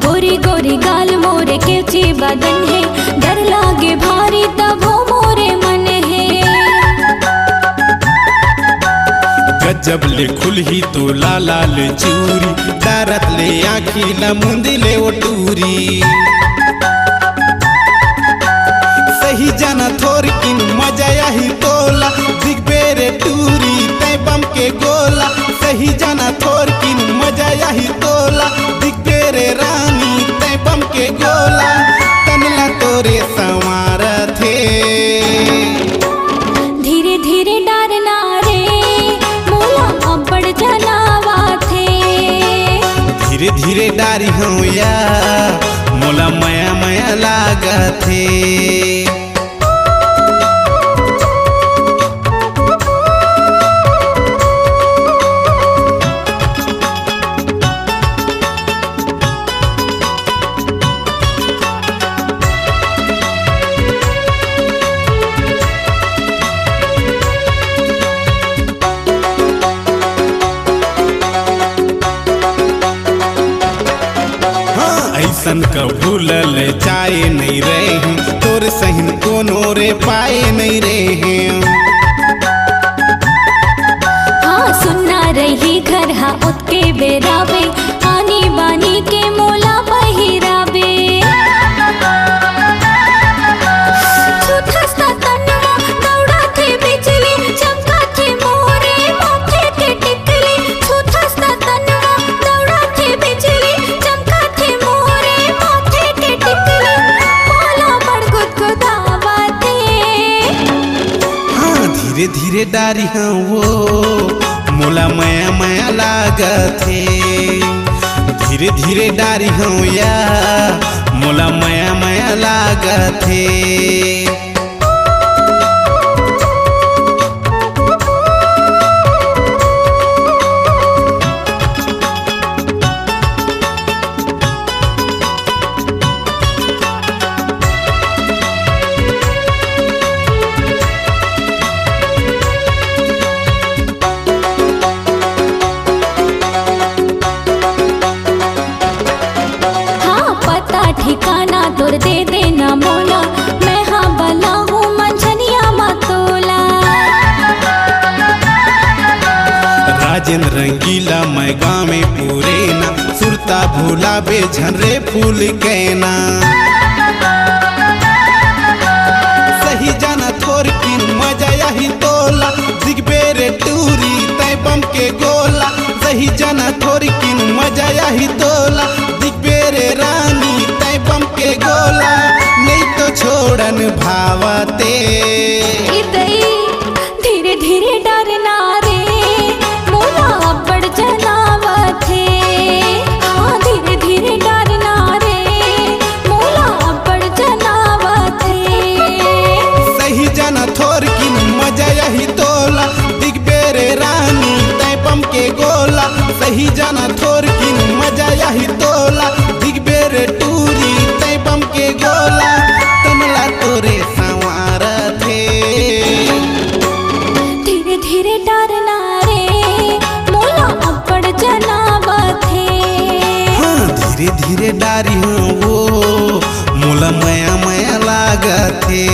गोरी गोरी गाल मोरे के ची बदन है, डर लागे भारी तब वो मोरे मन है। गजब ले खुलही तो लाल चूरी, दारत ले आखी ला मुंदी ले वो टूरी। सही जाना थोर किन मजा यही तोला, दिख बेरे टूरी तय बम के गोला। सही जाना थोर किन मजा यही तोला, दिख बेरे रानी तय बम के गोला। तनला तोरे संवार थे, धीरे धीरे डरना रे मोला अब्बड़ जनावा थे। धीरे धीरे डारी हूँ या मोला मया मया लागथे। ऐसन का भूलल चाहे नहीं रहे, तोर सहिन कोनो रे पाए नहीं रहे। हाँ सुनना रही घर हा उतके बेराबे, आनी बानी के मोला पहिराबे। छुथस्ता तनवा दौड़ा थे बिजली, चमका थे मोरे माथे के टिकली। छुथस्ता तनवा दौड़ा थे बिजली, चमका थे मोरे माथे के टिकली। मोला बड़ गुदगुदावा थे। हाँ धीरे धीरे डारी हाँ वो मोला मया मया लागथे। धीरे धीरे डारी हूँ या मोला मया मया लागथे। ठिकाना तोर दे देना मोला, मैं हाँ बला हूँ मंझनिया मतोला। राजेंद्र रंगीला मैं गाँव में पूरे ना, सुरता भूला बे झनरे फूल कहना। सही जाना थोर किन मजा यही तोला, दिख बेरे टूरी तय बम के गोला। सही जाना थोर किन मजा यही तोला, दिख बेरे रानी बम के गोला। नहीं तो छोड़न भावते, धीरे धीरे डरना रे मोला अब्बड़ जनावा थे। हाँ धीरे धीरे डरना रे मोला अब्बड़ जनावा थे। सही जाना थोर किन मजा यही तोला, दिख बेरे रानी तय बम के गोला। सही जाना थोर किन मजा यही तोला, दिख बेरे टूरी तय बम के गोला। तमला तोरे संवार थे, धीरे धीरे डरना रे मोला अब्बड़ जनावा थे। हाँ धीरे धीरे डारी हूँ वो मोला मया मया लागथे।